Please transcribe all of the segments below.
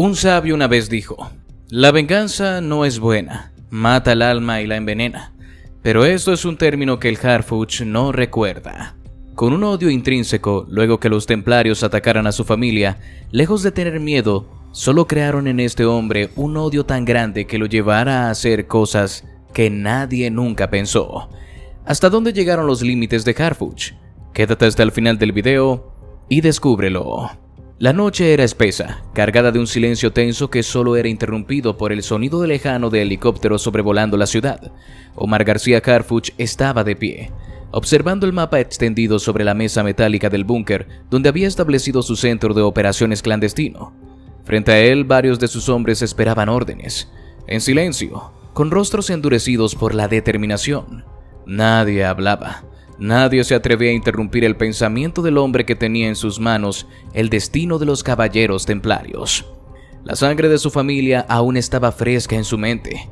Un sabio una vez dijo: la venganza no es buena, mata el alma y la envenena. Pero esto es un término que el Harfuch no recuerda. Con un odio intrínseco, luego que los templarios atacaran a su familia, lejos de tener miedo, solo crearon en este hombre un odio tan grande que lo llevara a hacer cosas que nadie nunca pensó. ¿Hasta dónde llegaron los límites de Harfuch? Quédate hasta el final del video y descúbrelo. La noche era espesa, cargada de un silencio tenso que solo era interrumpido por el sonido lejano de helicópteros sobrevolando la ciudad. Omar García Harfuch estaba de pie, observando el mapa extendido sobre la mesa metálica del búnker donde había establecido su centro de operaciones clandestino. Frente a él, varios de sus hombres esperaban órdenes, en silencio, con rostros endurecidos por la determinación. Nadie hablaba. Nadie se atrevía a interrumpir el pensamiento del hombre que tenía en sus manos el destino de los caballeros templarios. La sangre de su familia aún estaba fresca en su mente.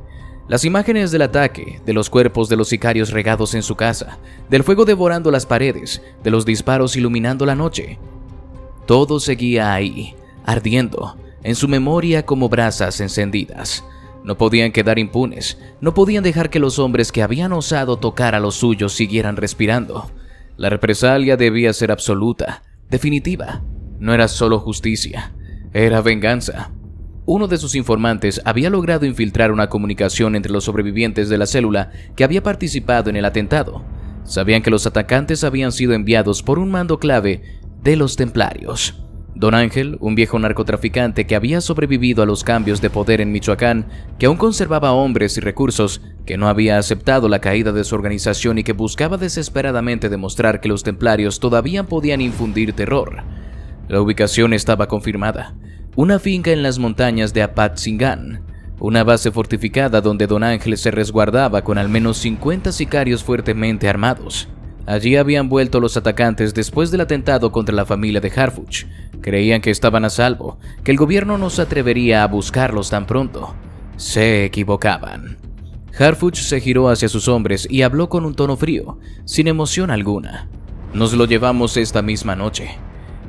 Las imágenes del ataque, de los cuerpos de los sicarios regados en su casa, del fuego devorando las paredes, de los disparos iluminando la noche. Todo seguía ahí, ardiendo, en su memoria como brasas encendidas. No podían quedar impunes, no podían dejar que los hombres que habían osado tocar a los suyos siguieran respirando. La represalia debía ser absoluta, definitiva. No era solo justicia, era venganza. Uno de sus informantes había logrado infiltrar una comunicación entre los sobrevivientes de la célula que había participado en el atentado. Sabían que los atacantes habían sido enviados por un mando clave de los templarios. Don Ángel, un viejo narcotraficante que había sobrevivido a los cambios de poder en Michoacán, que aún conservaba hombres y recursos, que no había aceptado la caída de su organización y que buscaba desesperadamente demostrar que los templarios todavía podían infundir terror. La ubicación estaba confirmada: una finca en las montañas de Apatzingán, una base fortificada donde Don Ángel se resguardaba con al menos 50 sicarios fuertemente armados. Allí habían vuelto los atacantes después del atentado contra la familia de Harfuch. Creían que estaban a salvo, que el gobierno no se atrevería a buscarlos tan pronto. Se equivocaban. Harfuch se giró hacia sus hombres y habló con un tono frío, sin emoción alguna. Nos lo llevamos esta misma noche.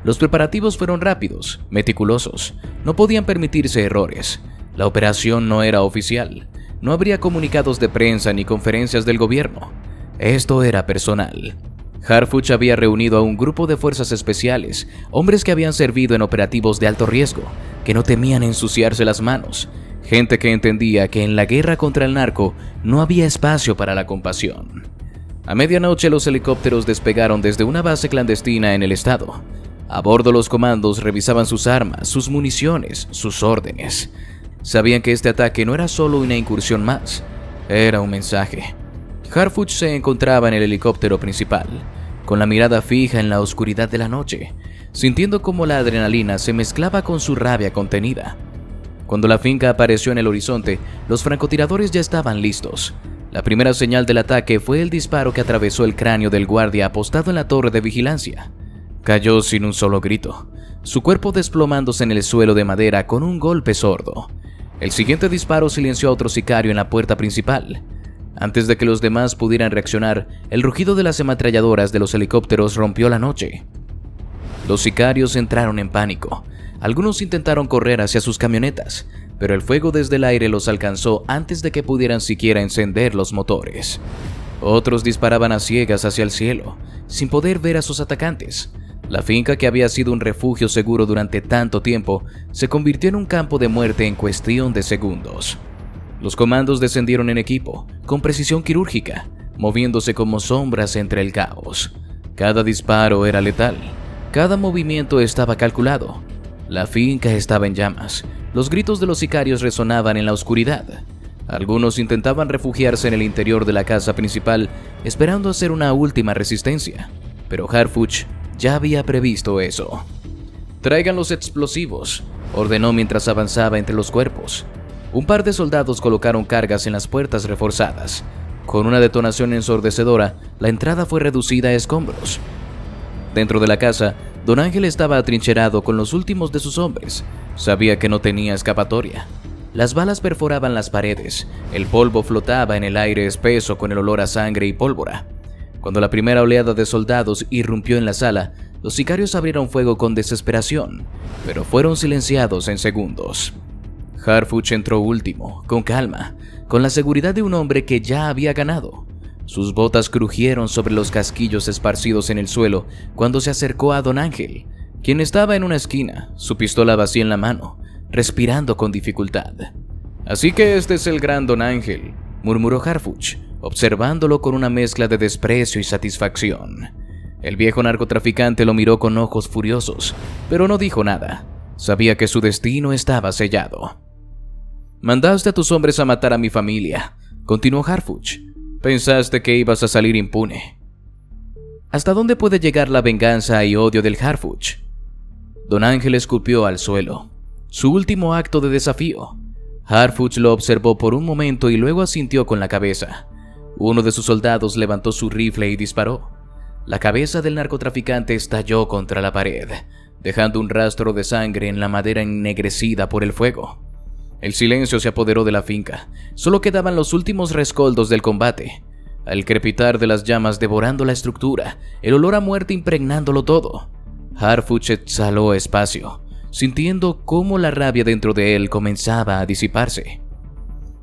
Los preparativos fueron rápidos, meticulosos. No podían permitirse errores. La operación no era oficial. No habría comunicados de prensa ni conferencias del gobierno. Esto era personal. Harfuch había reunido a un grupo de fuerzas especiales, hombres que habían servido en operativos de alto riesgo, que no temían ensuciarse las manos, gente que entendía que en la guerra contra el narco no había espacio para la compasión. A medianoche los helicópteros despegaron desde una base clandestina en el estado. A bordo los comandos revisaban sus armas, sus municiones, sus órdenes. Sabían que este ataque no era solo una incursión más, era un mensaje. Harfuch se encontraba en el helicóptero principal, con la mirada fija en la oscuridad de la noche, sintiendo cómo la adrenalina se mezclaba con su rabia contenida. Cuando la finca apareció en el horizonte, los francotiradores ya estaban listos. La primera señal del ataque fue el disparo que atravesó el cráneo del guardia apostado en la torre de vigilancia. Cayó sin un solo grito, su cuerpo desplomándose en el suelo de madera con un golpe sordo. El siguiente disparo silenció a otro sicario en la puerta principal. Antes de que los demás pudieran reaccionar, el rugido de las ametralladoras de los helicópteros rompió la noche. Los sicarios entraron en pánico. Algunos intentaron correr hacia sus camionetas, pero el fuego desde el aire los alcanzó antes de que pudieran siquiera encender los motores. Otros disparaban a ciegas hacia el cielo, sin poder ver a sus atacantes. La finca, que había sido un refugio seguro durante tanto tiempo, se convirtió en un campo de muerte en cuestión de segundos. Los comandos descendieron en equipo, con precisión quirúrgica, moviéndose como sombras entre el caos. Cada disparo era letal, cada movimiento estaba calculado. La finca estaba en llamas, los gritos de los sicarios resonaban en la oscuridad. Algunos intentaban refugiarse en el interior de la casa principal, esperando hacer una última resistencia, pero Harfuch ya había previsto eso. «Traigan los explosivos», ordenó mientras avanzaba entre los cuerpos. Un par de soldados colocaron cargas en las puertas reforzadas. Con una detonación ensordecedora, la entrada fue reducida a escombros. Dentro de la casa, Don Ángel estaba atrincherado con los últimos de sus hombres. Sabía que no tenía escapatoria. Las balas perforaban las paredes, el polvo flotaba en el aire espeso con el olor a sangre y pólvora. Cuando la primera oleada de soldados irrumpió en la sala, Los sicarios abrieron fuego con desesperación, pero fueron silenciados en segundos. Harfuch entró último, con calma, con la seguridad de un hombre que ya había ganado. Sus botas crujieron sobre los casquillos esparcidos en el suelo cuando se acercó a Don Ángel, quien estaba en una esquina, su pistola vacía en la mano, respirando con dificultad. «Así que este es el gran Don Ángel», murmuró Harfuch, observándolo con una mezcla de desprecio y satisfacción. El viejo narcotraficante lo miró con ojos furiosos, pero no dijo nada. Sabía que su destino estaba sellado. «Mandaste a tus hombres a matar a mi familia», continuó Harfuch. «Pensaste que ibas a salir impune». ¿Hasta dónde puede llegar la venganza y odio del Harfuch? Don Ángel escupió al suelo. Su último acto de desafío. Harfuch lo observó por un momento y luego asintió con la cabeza. Uno de sus soldados levantó su rifle y disparó. La cabeza del narcotraficante estalló contra la pared, dejando un rastro de sangre en la madera ennegrecida por el fuego. El silencio se apoderó de la finca. Solo quedaban los últimos rescoldos del combate. El crepitar de las llamas devorando la estructura, el olor a muerte impregnándolo todo. Harfuch exhaló espacio, sintiendo cómo la rabia dentro de él comenzaba a disiparse.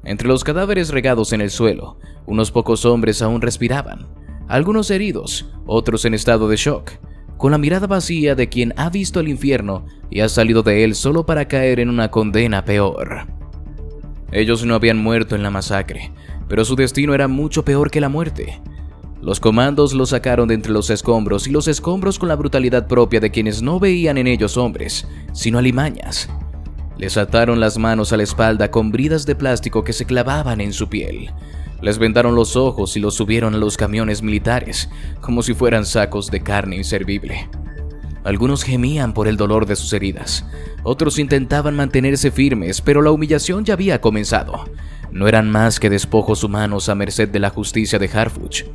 Entre los cadáveres regados en el suelo, unos pocos hombres aún respiraban, algunos heridos, otros en estado de shock, con la mirada vacía de quien ha visto el infierno y ha salido de él solo para caer en una condena peor. Ellos no habían muerto en la masacre, pero su destino era mucho peor que la muerte. Los comandos los sacaron de entre los escombros, y los escombros con la brutalidad propia de quienes no veían en ellos hombres, sino alimañas. Les ataron las manos a la espalda con bridas de plástico que se clavaban en su piel. Les vendaron los ojos y los subieron a los camiones militares, como si fueran sacos de carne inservible. Algunos gemían por el dolor de sus heridas, otros intentaban mantenerse firmes, pero la humillación ya había comenzado. No eran más que despojos humanos a merced de la justicia de Harfuch.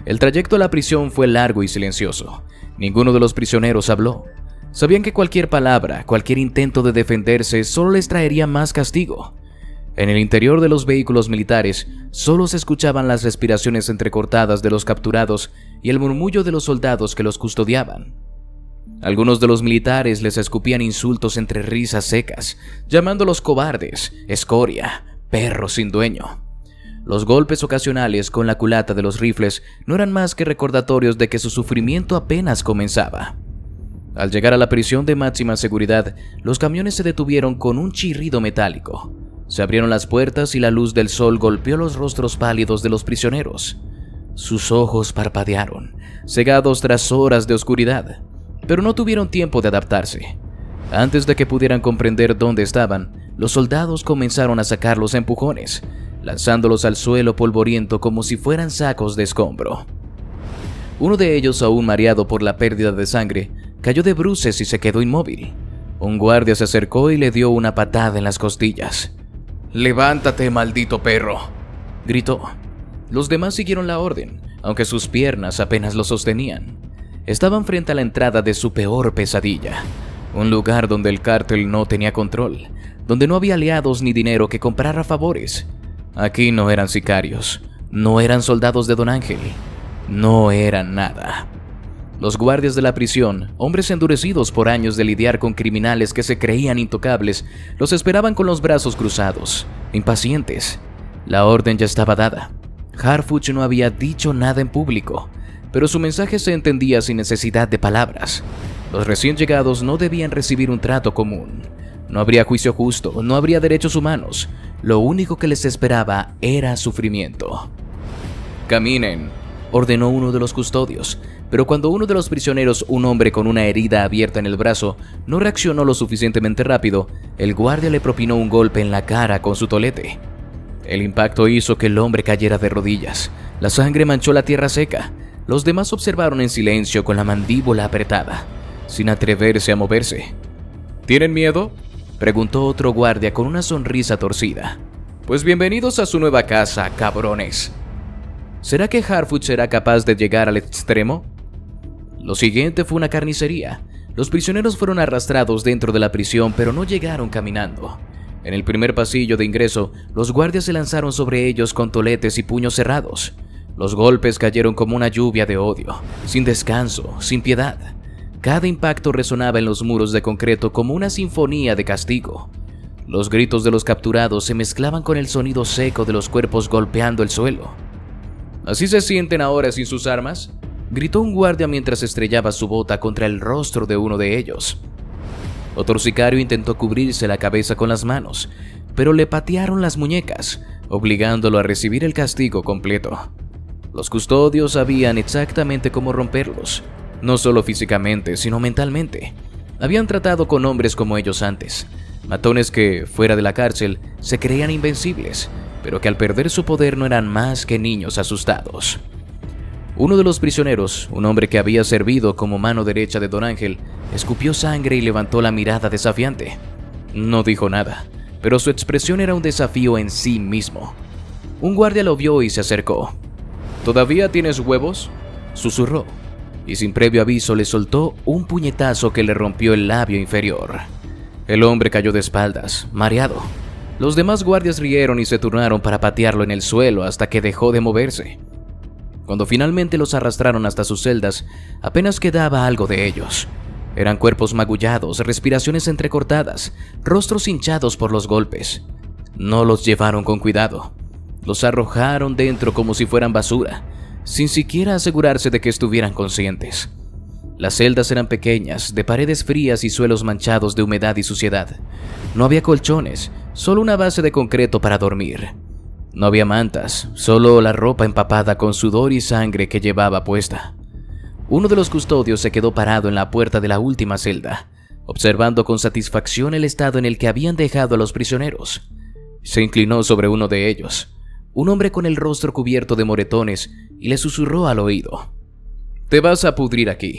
El trayecto a la prisión fue largo y silencioso. Ninguno de los prisioneros habló. Sabían que cualquier palabra, cualquier intento de defenderse solo les traería más castigo. En el interior de los vehículos militares solo se escuchaban las respiraciones entrecortadas de los capturados y el murmullo de los soldados que los custodiaban. Algunos de los militares les escupían insultos entre risas secas, llamándolos cobardes, escoria, perros sin dueño. Los golpes ocasionales con la culata de los rifles no eran más que recordatorios de que su sufrimiento apenas comenzaba. Al llegar a la prisión de máxima seguridad, los camiones se detuvieron con un chirrido metálico. Se abrieron las puertas y la luz del sol golpeó los rostros pálidos de los prisioneros. Sus ojos parpadearon, cegados tras horas de oscuridad, pero no tuvieron tiempo de adaptarse. Antes de que pudieran comprender dónde estaban, los soldados comenzaron a sacarlos a empujones, lanzándolos al suelo polvoriento como si fueran sacos de escombro. Uno de ellos, aún mareado por la pérdida de sangre, cayó de bruces y se quedó inmóvil. Un guardia se acercó y le dio una patada en las costillas. «¡Levántate, maldito perro!», gritó. Los demás siguieron la orden, aunque sus piernas apenas lo sostenían. Estaban frente a la entrada de su peor pesadilla, un lugar donde el cártel no tenía control, donde no había aliados ni dinero que comprara favores. Aquí no eran sicarios, no eran soldados de Don Ángel, no eran nada. Los guardias de la prisión, hombres endurecidos por años de lidiar con criminales que se creían intocables, los esperaban con los brazos cruzados, impacientes. La orden ya estaba dada. Harfuch no había dicho nada en público, pero su mensaje se entendía sin necesidad de palabras. Los recién llegados no debían recibir un trato común. No habría juicio justo, no habría derechos humanos. Lo único que les esperaba era sufrimiento. «Caminen», ordenó uno de los custodios, pero cuando uno de los prisioneros, un hombre con una herida abierta en el brazo, no reaccionó lo suficientemente rápido, el guardia le propinó un golpe en la cara con su tolete. El impacto hizo que el hombre cayera de rodillas. La sangre manchó la tierra seca. Los demás observaron en silencio con la mandíbula apretada, sin atreverse a moverse. «¿Tienen miedo?», preguntó otro guardia con una sonrisa torcida. «Pues bienvenidos a su nueva casa, cabrones». ¿Será que Harfuch será capaz de llegar al extremo? Lo siguiente fue una carnicería. Los prisioneros fueron arrastrados dentro de la prisión, pero no llegaron caminando. En el primer pasillo de ingreso, los guardias se lanzaron sobre ellos con toletes y puños cerrados. Los golpes cayeron como una lluvia de odio, sin descanso, sin piedad. Cada impacto resonaba en los muros de concreto como una sinfonía de castigo. Los gritos de los capturados se mezclaban con el sonido seco de los cuerpos golpeando el suelo. ¿Así se sienten ahora sin sus armas?, gritó un guardia mientras estrellaba su bota contra el rostro de uno de ellos. Otro sicario intentó cubrirse la cabeza con las manos, pero le patearon las muñecas, obligándolo a recibir el castigo completo. Los custodios sabían exactamente cómo romperlos, no solo físicamente, sino mentalmente. Habían tratado con hombres como ellos antes, matones que, fuera de la cárcel, se creían invencibles, pero que al perder su poder no eran más que niños asustados. Uno de los prisioneros, un hombre que había servido como mano derecha de Don Ángel, escupió sangre y levantó la mirada desafiante. No dijo nada, pero su expresión era un desafío en sí mismo. Un guardia lo vio y se acercó. ¿Todavía tienes huevos?, susurró, y sin previo aviso le soltó un puñetazo que le rompió el labio inferior. El hombre cayó de espaldas, mareado. Los demás guardias rieron y se turnaron para patearlo en el suelo hasta que dejó de moverse. Cuando finalmente los arrastraron hasta sus celdas, apenas quedaba algo de ellos. Eran cuerpos magullados, respiraciones entrecortadas, rostros hinchados por los golpes. No los llevaron con cuidado. Los arrojaron dentro como si fueran basura, sin siquiera asegurarse de que estuvieran conscientes. Las celdas eran pequeñas, de paredes frías y suelos manchados de humedad y suciedad. No había colchones, solo una base de concreto para dormir. No había mantas, solo la ropa empapada con sudor y sangre que llevaba puesta. Uno de los custodios se quedó parado en la puerta de la última celda, observando con satisfacción el estado en el que habían dejado a los prisioneros. Se inclinó sobre uno de ellos, un hombre con el rostro cubierto de moretones, y le susurró al oído: «Te vas a pudrir aquí.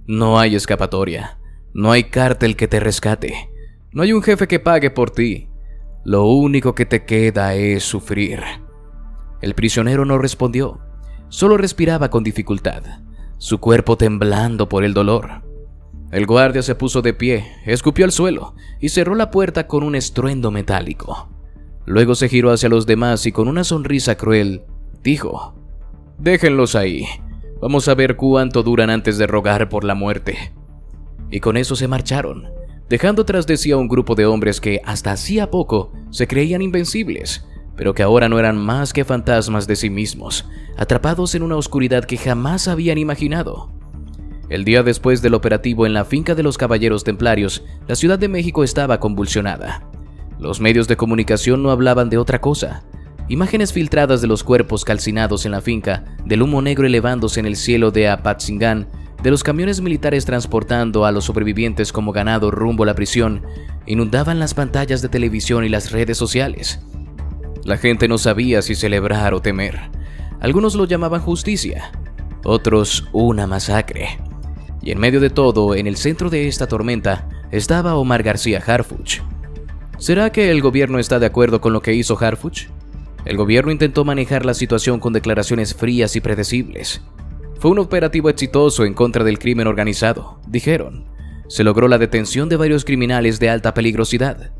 No hay escapatoria. No hay cártel que te rescate. No hay un jefe que pague por ti. Lo único que te queda es sufrir». El prisionero no respondió, solo respiraba con dificultad, su cuerpo temblando por el dolor. El guardia se puso de pie, escupió al suelo y cerró la puerta con un estruendo metálico. Luego se giró hacia los demás y con una sonrisa cruel dijo: «Déjenlos ahí. Vamos a ver cuánto duran antes de rogar por la muerte». Y con eso se marcharon, dejando tras de sí a un grupo de hombres que hasta hacía poco se creían invencibles, pero que ahora no eran más que fantasmas de sí mismos, atrapados en una oscuridad que jamás habían imaginado. El día después del operativo en la finca de los Caballeros Templarios, la Ciudad de México estaba convulsionada. Los medios de comunicación no hablaban de otra cosa. Imágenes filtradas de los cuerpos calcinados en la finca, del humo negro elevándose en el cielo de Apatzingán, de los camiones militares transportando a los sobrevivientes como ganado rumbo a la prisión, inundaban las pantallas de televisión y las redes sociales. La gente no sabía si celebrar o temer. Algunos lo llamaban justicia, otros una masacre. Y en medio de todo, en el centro de esta tormenta, estaba Omar García Harfuch. ¿Será que el gobierno está de acuerdo con lo que hizo Harfuch? El gobierno intentó manejar la situación con declaraciones frías y predecibles. Fue un operativo exitoso en contra del crimen organizado, dijeron. Se logró la detención de varios criminales de alta peligrosidad.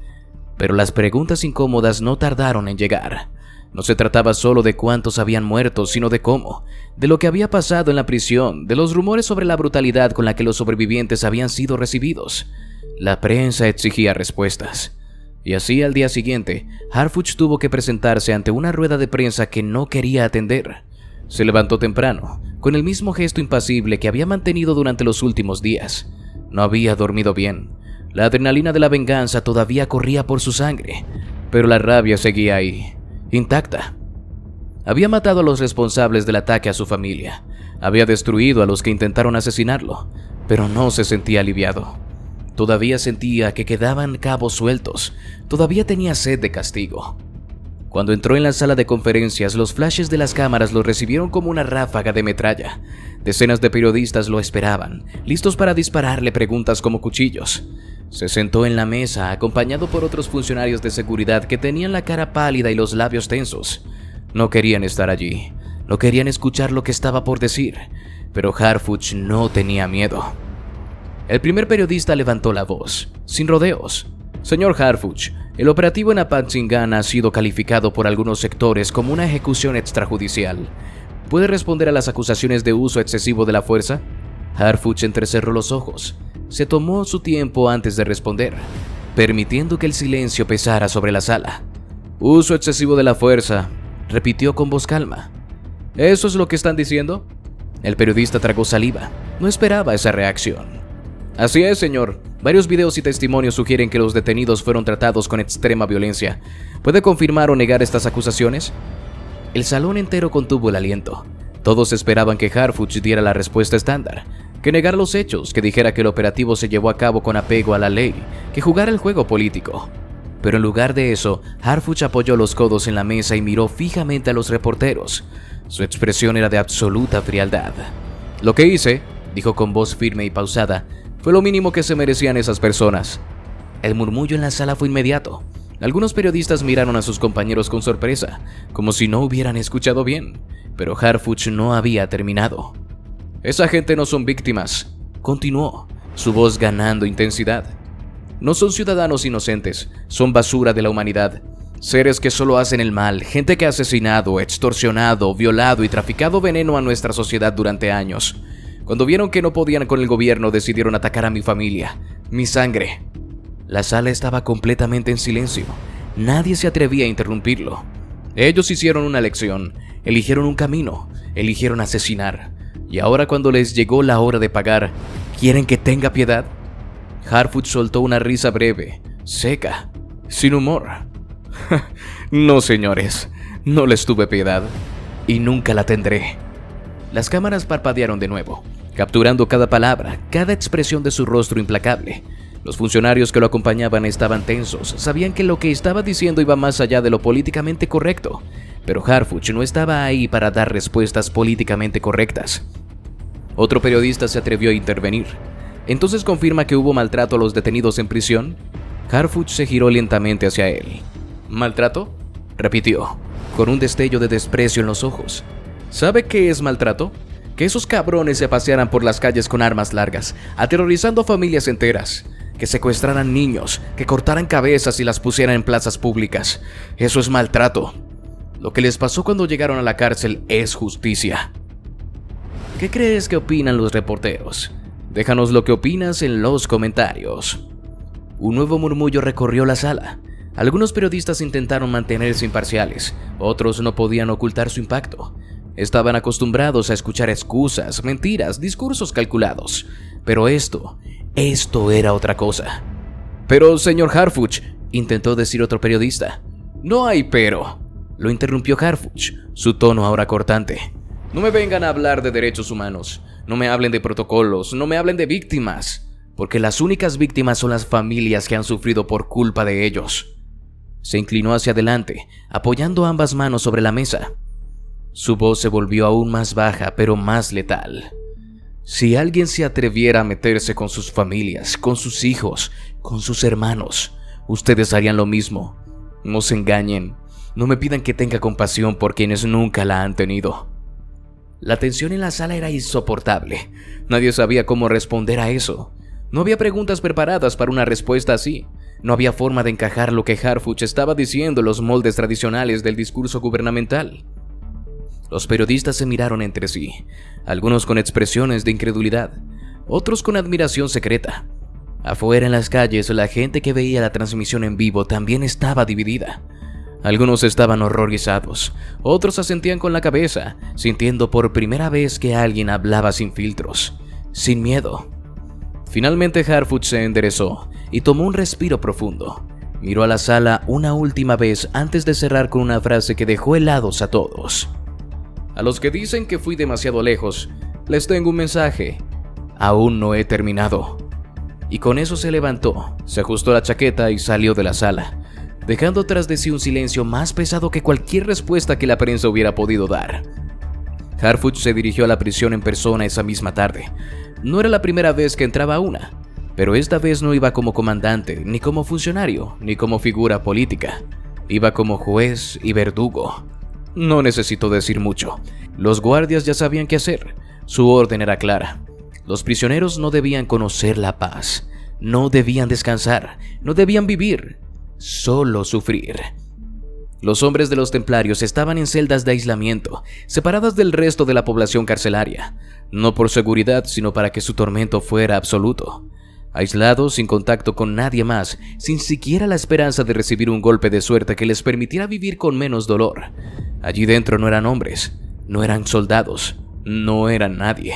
Pero las preguntas incómodas no tardaron en llegar. No se trataba solo de cuántos habían muerto, sino de cómo, de lo que había pasado en la prisión, de los rumores sobre la brutalidad con la que los sobrevivientes habían sido recibidos. La prensa exigía respuestas. Y así al día siguiente, Harfuch tuvo que presentarse ante una rueda de prensa que no quería atender. Se levantó temprano, con el mismo gesto impasible que había mantenido durante los últimos días. No había dormido bien. La adrenalina de la venganza todavía corría por su sangre, pero la rabia seguía ahí, intacta. Había matado a los responsables del ataque a su familia. Había destruido a los que intentaron asesinarlo, pero no se sentía aliviado. Todavía sentía que quedaban cabos sueltos. Todavía tenía sed de castigo. Cuando entró en la sala de conferencias, los flashes de las cámaras lo recibieron como una ráfaga de metralla. Decenas de periodistas lo esperaban, listos para dispararle preguntas como cuchillos. Se sentó en la mesa, acompañado por otros funcionarios de seguridad que tenían la cara pálida y los labios tensos. No querían estar allí, no querían escuchar lo que estaba por decir, pero Harfuch no tenía miedo. El primer periodista levantó la voz, sin rodeos. «Señor Harfuch, el operativo en Apatzingán ha sido calificado por algunos sectores como una ejecución extrajudicial. ¿Puede responder a las acusaciones de uso excesivo de la fuerza?» Harfuch entrecerró los ojos. Se tomó su tiempo antes de responder, permitiendo que el silencio pesara sobre la sala. «Uso excesivo de la fuerza», repitió con voz calma. «¿Eso es lo que están diciendo?» El periodista tragó saliva. No esperaba esa reacción. «Así es, señor. Varios videos y testimonios sugieren que los detenidos fueron tratados con extrema violencia. ¿Puede confirmar o negar estas acusaciones?» El salón entero contuvo el aliento. Todos esperaban que Harfuch diera la respuesta estándar, que negara los hechos, que dijera que el operativo se llevó a cabo con apego a la ley, que jugara el juego político. Pero en lugar de eso, Harfuch apoyó los codos en la mesa y miró fijamente a los reporteros. Su expresión era de absoluta frialdad. «Lo que hice», dijo con voz firme y pausada, «fue lo mínimo que se merecían esas personas». El murmullo en la sala fue inmediato. Algunos periodistas miraron a sus compañeros con sorpresa, como si no hubieran escuchado bien, pero Harfuch no había terminado. «Esa gente no son víctimas», continuó, su voz ganando intensidad. «No son ciudadanos inocentes, son basura de la humanidad. Seres que solo hacen el mal, gente que ha asesinado, extorsionado, violado y traficado veneno a nuestra sociedad durante años. Cuando vieron que no podían con el gobierno, decidieron atacar a mi familia, mi sangre». La sala estaba completamente en silencio. Nadie se atrevía a interrumpirlo. Ellos hicieron una elección, eligieron un camino, eligieron asesinar. Y ahora, cuando les llegó la hora de pagar, ¿quieren que tenga piedad? Harfuch soltó una risa breve, seca, sin humor. «No, señores, no les tuve piedad, y nunca la tendré». Las cámaras parpadearon de nuevo, capturando cada palabra, cada expresión de su rostro implacable. Los funcionarios que lo acompañaban estaban tensos, sabían que lo que estaba diciendo iba más allá de lo políticamente correcto, pero Harfuch no estaba ahí para dar respuestas políticamente correctas. Otro periodista se atrevió a intervenir. «¿Entonces confirma que hubo maltrato a los detenidos en prisión?» Harfuch se giró lentamente hacia él. «¿Maltrato?», repitió, con un destello de desprecio en los ojos. «¿Sabe qué es maltrato? Que esos cabrones se pasearan por las calles con armas largas, aterrorizando a familias enteras, que secuestraran niños, que cortaran cabezas y las pusieran en plazas públicas. Eso es maltrato. Lo que les pasó cuando llegaron a la cárcel es justicia». ¿Qué crees que opinan los reporteros? Déjanos lo que opinas en los comentarios. Un nuevo murmullo recorrió la sala. Algunos periodistas intentaron mantenerse imparciales, otros no podían ocultar su impacto. Estaban acostumbrados a escuchar excusas, mentiras, discursos calculados. Pero esto era otra cosa. «Pero, señor Harfuch», intentó decir otro periodista. «No hay pero», lo interrumpió Harfuch, su tono ahora cortante. «No me vengan a hablar de derechos humanos, no me hablen de protocolos, no me hablen de víctimas, porque las únicas víctimas son las familias que han sufrido por culpa de ellos». Se inclinó hacia adelante, apoyando ambas manos sobre la mesa. Su voz se volvió aún más baja, pero más letal. «Si alguien se atreviera a meterse con sus familias, con sus hijos, con sus hermanos, ustedes harían lo mismo. No se engañen, no me pidan que tenga compasión por quienes nunca la han tenido». La tensión en la sala era insoportable. Nadie sabía cómo responder a eso. No había preguntas preparadas para una respuesta así. No había forma de encajar lo que Harfuch estaba diciendo en los moldes tradicionales del discurso gubernamental. Los periodistas se miraron entre sí, algunos con expresiones de incredulidad, otros con admiración secreta. Afuera en las calles, la gente que veía la transmisión en vivo también estaba dividida. Algunos estaban horrorizados, otros asentían con la cabeza, sintiendo por primera vez que alguien hablaba sin filtros, sin miedo. Finalmente Harfuch se enderezó y tomó un respiro profundo. Miró a la sala una última vez antes de cerrar con una frase que dejó helados a todos. «A los que dicen que fui demasiado lejos, les tengo un mensaje. Aún no he terminado». Y con eso se levantó, se ajustó la chaqueta y salió de la sala, dejando tras de sí un silencio más pesado que cualquier respuesta que la prensa hubiera podido dar. Harfuch se dirigió a la prisión en persona esa misma tarde. No era la primera vez que entraba a una, pero esta vez no iba como comandante, ni como funcionario, ni como figura política. Iba como juez y verdugo. No necesito decir mucho. Los guardias ya sabían qué hacer. Su orden era clara. Los prisioneros no debían conocer la paz, no debían descansar, no debían vivir, solo sufrir. Los hombres de los templarios estaban en celdas de aislamiento, separadas del resto de la población carcelaria, no por seguridad, sino para que su tormento fuera absoluto. Aislados, sin contacto con nadie más, sin siquiera la esperanza de recibir un golpe de suerte que les permitiera vivir con menos dolor. Allí dentro no eran hombres, no eran soldados, no eran nadie.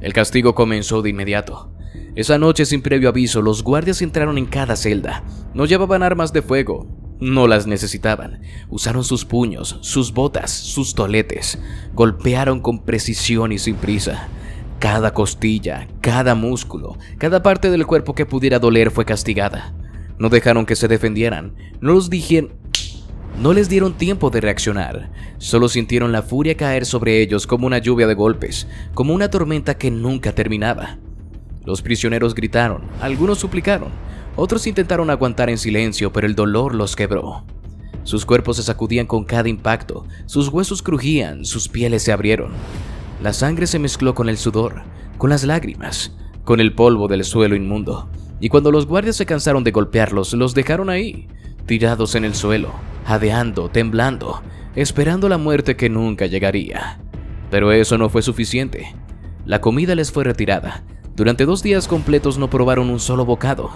El castigo comenzó de inmediato. Esa noche, sin previo aviso, los guardias entraron en cada celda. No llevaban armas de fuego, no las necesitaban. Usaron sus puños, sus botas, sus toletes. Golpearon con precisión y sin prisa. Cada costilla, cada músculo, cada parte del cuerpo que pudiera doler fue castigada. No dejaron que se defendieran, no les dieron tiempo de reaccionar. Solo sintieron la furia caer sobre ellos como una lluvia de golpes, como una tormenta que nunca terminaba. Los prisioneros gritaron, algunos suplicaron, otros intentaron aguantar en silencio, pero el dolor los quebró. Sus cuerpos se sacudían con cada impacto, sus huesos crujían, sus pieles se abrieron. La sangre se mezcló con el sudor, con las lágrimas, con el polvo del suelo inmundo, y cuando los guardias se cansaron de golpearlos, los dejaron ahí, tirados en el suelo, jadeando, temblando, esperando la muerte que nunca llegaría. Pero eso no fue suficiente. La comida les fue retirada. Durante 2 días completos no probaron un solo bocado.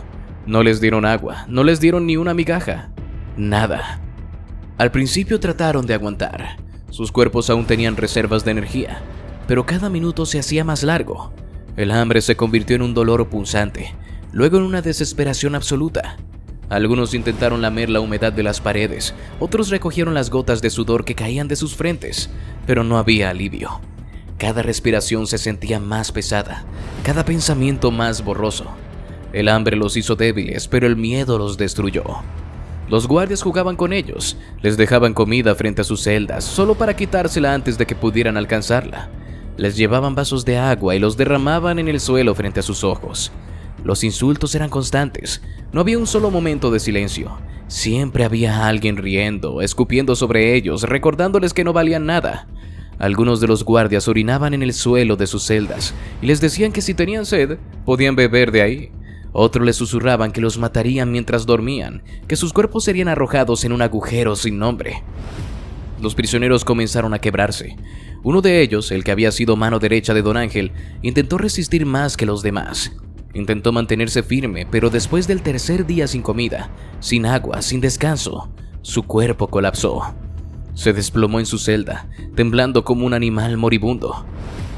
No les dieron agua, no les dieron ni una migaja. Nada. Al principio trataron de aguantar. Sus cuerpos aún tenían reservas de energía, pero cada minuto se hacía más largo. El hambre se convirtió en un dolor punzante, luego en una desesperación absoluta. Algunos intentaron lamer la humedad de las paredes, otros recogieron las gotas de sudor que caían de sus frentes, pero no había alivio. Cada respiración se sentía más pesada, cada pensamiento más borroso. El hambre los hizo débiles, pero el miedo los destruyó. Los guardias jugaban con ellos, les dejaban comida frente a sus celdas, solo para quitársela antes de que pudieran alcanzarla. Les llevaban vasos de agua y los derramaban en el suelo frente a sus ojos. Los insultos eran constantes, no había un solo momento de silencio. Siempre había alguien riendo, escupiendo sobre ellos, recordándoles que no valían nada. Algunos de los guardias orinaban en el suelo de sus celdas y les decían que si tenían sed, podían beber de ahí. Otros les susurraban que los matarían mientras dormían, que sus cuerpos serían arrojados en un agujero sin nombre. Los prisioneros comenzaron a quebrarse. Uno de ellos, el que había sido mano derecha de Don Ángel, intentó resistir más que los demás. Intentó mantenerse firme, pero después del tercer día sin comida, sin agua, sin descanso, su cuerpo colapsó. Se desplomó en su celda, temblando como un animal moribundo.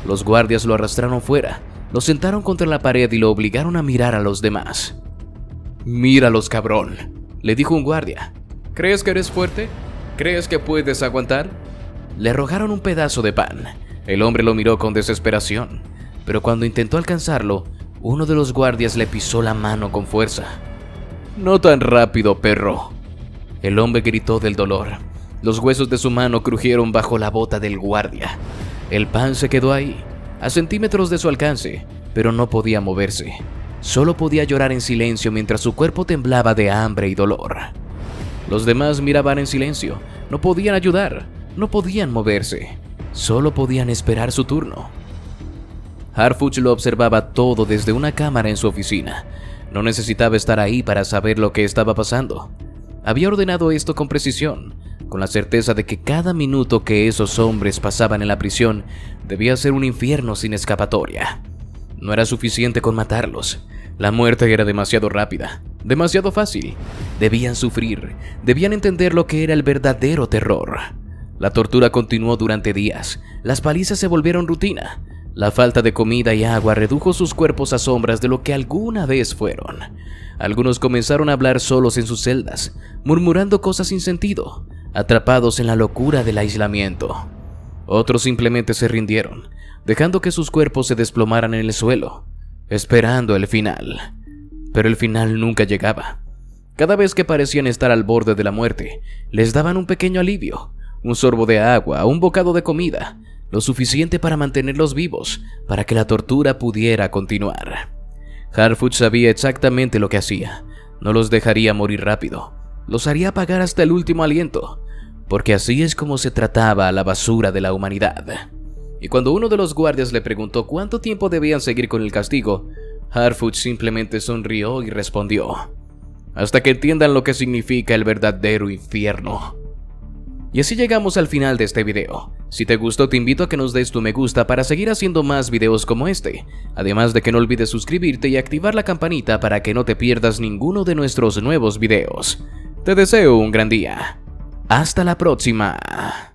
Los guardias lo arrastraron fuera, lo sentaron contra la pared y lo obligaron a mirar a los demás. «Míralos, cabrón», le dijo un guardia. «¿Crees que eres fuerte? ¿Crees que puedes aguantar?» Le arrojaron un pedazo de pan. El hombre lo miró con desesperación, pero cuando intentó alcanzarlo, uno de los guardias le pisó la mano con fuerza. «No tan rápido, perro». El hombre gritó del dolor. Los huesos de su mano crujieron bajo la bota del guardia. El pan se quedó ahí, a centímetros de su alcance, pero no podía moverse. Solo podía llorar en silencio mientras su cuerpo temblaba de hambre y dolor. Los demás miraban en silencio, no podían ayudar, no podían moverse, solo podían esperar su turno. Harfuch lo observaba todo desde una cámara en su oficina. No necesitaba estar ahí para saber lo que estaba pasando. Había ordenado esto con precisión, con la certeza de que cada minuto que esos hombres pasaban en la prisión debía ser un infierno sin escapatoria. No era suficiente con matarlos. La muerte era demasiado rápida, demasiado fácil. Debían sufrir, debían entender lo que era el verdadero terror. La tortura continuó durante días, las palizas se volvieron rutina. La falta de comida y agua redujo sus cuerpos a sombras de lo que alguna vez fueron. Algunos comenzaron a hablar solos en sus celdas, murmurando cosas sin sentido, atrapados en la locura del aislamiento. Otros simplemente se rindieron, dejando que sus cuerpos se desplomaran en el suelo, esperando el final. Pero el final nunca llegaba. Cada vez que parecían estar al borde de la muerte, les daban un pequeño alivio, un sorbo de agua, un bocado de comida, lo suficiente para mantenerlos vivos, para que la tortura pudiera continuar. Harfuch sabía exactamente lo que hacía. No los dejaría morir rápido. Los haría pagar hasta el último aliento, porque así es como se trataba a la basura de la humanidad. Y cuando uno de los guardias le preguntó cuánto tiempo debían seguir con el castigo, Harfuch simplemente sonrió y respondió: «Hasta que entiendan lo que significa el verdadero infierno». Y así llegamos al final de este video. Si te gustó, te invito a que nos des tu me gusta para seguir haciendo más videos como este, además de que no olvides suscribirte y activar la campanita para que no te pierdas ninguno de nuestros nuevos videos. Te deseo un gran día. Hasta la próxima.